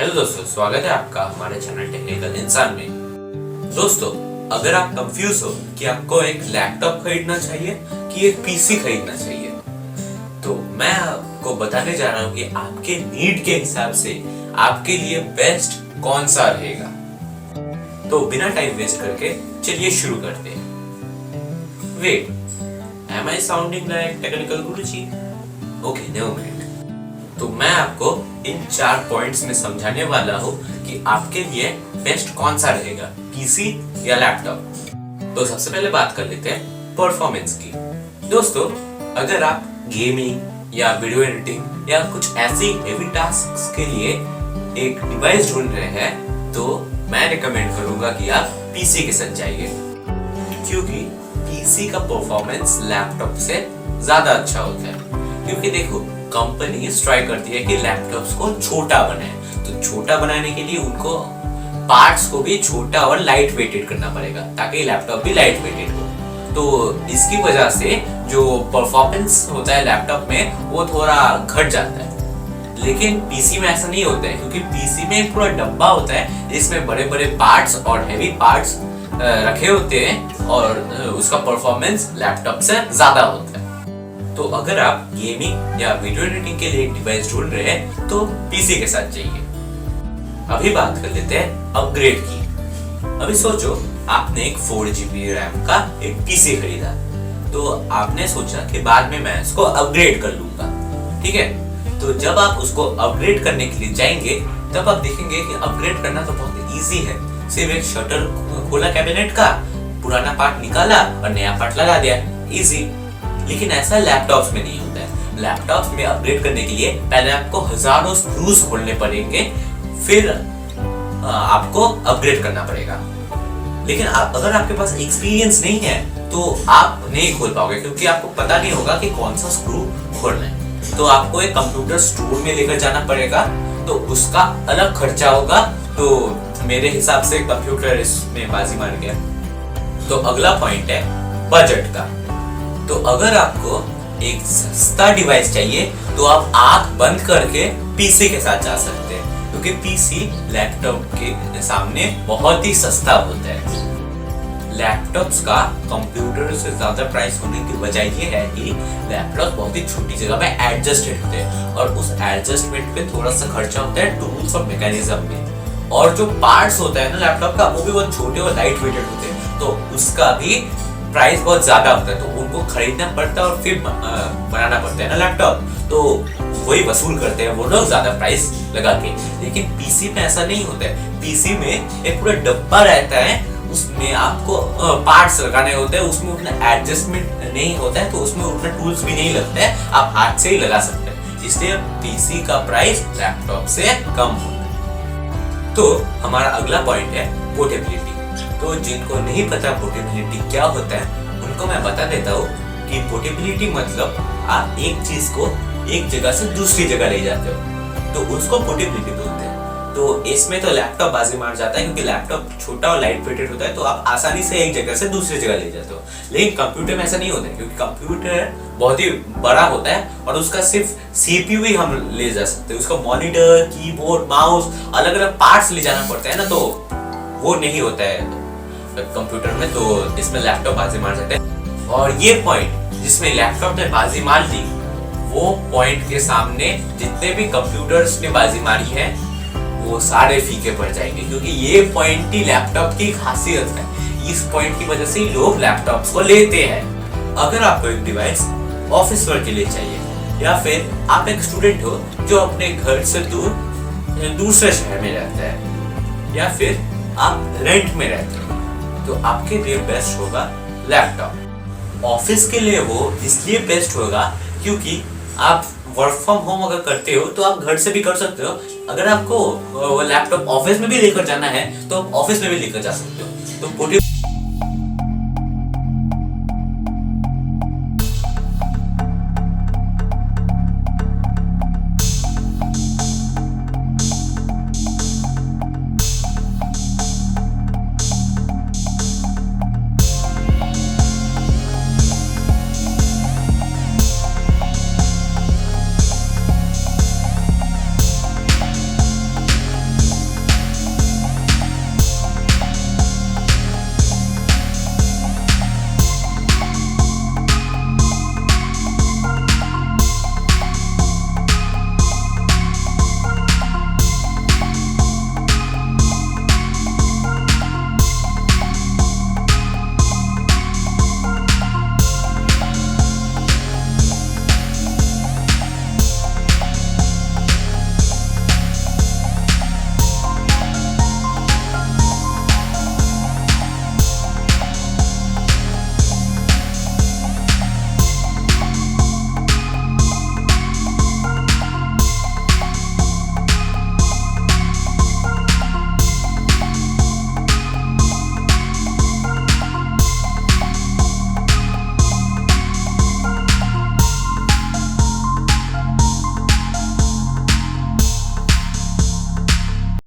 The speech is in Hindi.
हेलो दोस्तों, स्वागत है आपका हमारे चैनल टेक्निकल इंसान में। दोस्तों, अगर आप कंफ्यूज हो कि आपको एक लैपटॉप खरीदना चाहिए कि एक पीसी खरीदना चाहिए, तो मैं आपको बताने जा रहा हूँ कि आपके नीड के हिसाब से आपके लिए बेस्ट कौन सा रहेगा। तो बिना टाइम वेस्ट करके चलिए शुरू करते हैं। Wait, am I sounding like technical Guruji? Okay, never mind. तो मैं आपको इन 4 पॉइंट्स में समझाने वाला हूँ कि आपके लिए बेस्ट कौन सा रहेगा, पीसी या लैपटॉप। तो सबसे पहले बात कर लेते हैं परफॉर्मेंस की। दोस्तों, अगर आप गेमिंग या वीडियो एडिटिंग या कुछ ऐसी हेवी टास्क्स के लिए एक डिवाइस ढूंढ रहे हैं, तो मैं रिकमेंड करूंगा कि आप पीसी के साथ जाइए, क्योंकि पीसी का परफॉर्मेंस लैपटॉप से ज्यादा अच्छा होता है। क्योंकि देखो, कंपनी ट्राई करती है कि लैपटॉप्स को छोटा बनाए, तो छोटा बनाने के लिए उनको पार्ट्स को भी छोटा और लाइट वेटेड करना पड़ेगा ताकि लैपटॉप भी लाइट वेटेड हो। तो इसकी वजह से जो परफॉर्मेंस होता है लैपटॉप में वो थोड़ा घट जाता है। लेकिन पीसी में ऐसा नहीं होता है, क्योंकि पीसी में एक पूरा डब्बा होता है जिसमें बड़े बड़े पार्ट्स और हैवी पार्ट्स रखे होते हैं और उसका परफॉर्मेंस लैपटॉप से ज्यादा होता है। तो अगर आप गेमिंग या वीडियो एडिटिंग के लिए एक डिवाइस ढूंढ रहे हैं तो पीसी के साथ जाइए। अभी बात कर लेते हैं अपग्रेड की। अभी सोचो, आपने एक 4GB रैम का एक पीसी खरीदा, तो आपने सोचा कि बाद में मैं इसको अपग्रेड कर लूंगा, ठीक है। तो जब आप उसको अपग्रेड करने के लिए जाएंगे, तब आप देखेंगे कि अपग्रेड करना तो बहुत इजी है। सिर्फ एक शटर खोला कैबिनेट का, पुराना पार्ट निकाला और नया पार्ट लगा दिया, इजी। लेकिन ऐसा लैपटॉप्स में नहीं होता है। लैपटॉप्स में अपग्रेड करने के लिए पहले आपको हजारों स्क्रूज खोलने पड़ेंगे, फिर आपको अपग्रेड करना पड़ेगा। लेकिन अगर आपके पास एक्सपीरियंस नहीं है तो आप नहीं खोल पाओगे, क्योंकि आपको पता नहीं होगा कि कौन सा स्क्रू खोलना है। तो आपको एक कंप्यूटर स्टोर में लेकर जाना पड़ेगा, तो उसका अलग खर्चा होगा। तो मेरे हिसाब से कंप्यूटर इसमें बाजी मार गया। तो अगला पॉइंट है बजट का। तो अगर आपको एक सस्ता डिवाइस चाहिए तो आप आंख बंद करके पीसी के साथ जा सकते हैं, क्योंकि पीसी लैपटॉप के सामने बहुत ही सस्ता होता है। लैपटॉप्स का कंप्यूटर से ज्यादा प्राइस होने की वजह ये है कि लैपटॉप बहुत ही छोटी जगह में एडजस्टेड होते हैं, और उस एडजस्टमेंट पे थोड़ा सा खर्चा होता है टूल्स और मैकेनिज्म में। और जो पार्ट्स होता है ना लैपटॉप का, वो भी बहुत छोटे और लाइट वेटेड होते हैं, तो उसका भी प्राइस बहुत ज्यादा होता है। तो उनको खरीदना पड़ता है और फिर बनाना पड़ता है ना लैपटॉप, तो वही वसूल करते हैं वो लोग ज्यादा प्राइस लगा के। लेकिन पीसी में ऐसा नहीं होता है। पीसी में एक पूरा डब्बा रहता है, उसमें आपको पार्ट्स लगाने होते हैं, उसमें उतना एडजस्टमेंट नहीं होता है, तो उसमें उतना टूल्स भी नहीं लगता है, आप हाथ से ही लगा सकते हैं। इसलिए पीसी का प्राइस लैपटॉप से कम होता है। तो हमारा अगला पॉइंट है पोर्टेबिलिटी। तो जिनको नहीं पता पोर्टेबिलिटी क्या होता है, उनको मैं बता देता हूँ कि पोर्टेबिलिटी मतलब आप एक चीज को एक जगह से दूसरी जगह ले जाते हो, तो उसको पोर्टेबिलिटी बोलते हैं। तो इसमें तो लैपटॉप बाजी मार जाता है, क्योंकि लैपटॉप छोटा और लाइट वेटेड होता है, तो आप आसानी से एक जगह से दूसरी जगह ले जाते हो। लेकिन कंप्यूटर में ऐसा नहीं होता है, क्योंकि कंप्यूटर बहुत ही बड़ा होता है और उसका सिर्फ सीपीयू ही हम ले जा सकते हैं। उसका मॉनिटर, कीबोर्ड, माउस, अलग अलग पार्ट्स ले जाना पड़ता है ना, तो वो नहीं होता है कंप्यूटर में। तो इसमें लैपटॉप बाजी मार जाते हैं। और ये पॉइंट जिसमें लैपटॉप ने बाजी मार ली, वो पॉइंट के सामने जितने भी कंप्यूटर्स ने बाजी मारी है वो सारे फीके पड़ जाएंगे, क्योंकि ये पॉइंट ही लैपटॉप की खासियत है। इस पॉइंट की वजह से ही लोग लैपटॉप्स को लेते हैं। अगर आपको एक डिवाइस ऑफिस वर्क के लिए चाहिए, या फिर आप एक स्टूडेंट हो जो अपने घर से दूर दूसरे शहर में रहता है, या फिर आप रेंट में रहते हो, तो आपके लिए बेस्ट होगा लैपटॉप। ऑफिस के लिए वो इसलिए बेस्ट होगा क्योंकि आप वर्क फ्रॉम होम अगर करते हो तो आप घर से भी कर सकते हो। अगर आपको लैपटॉप ऑफिस में भी लेकर जाना है तो आप ऑफिस में भी लेकर जा सकते हो। तो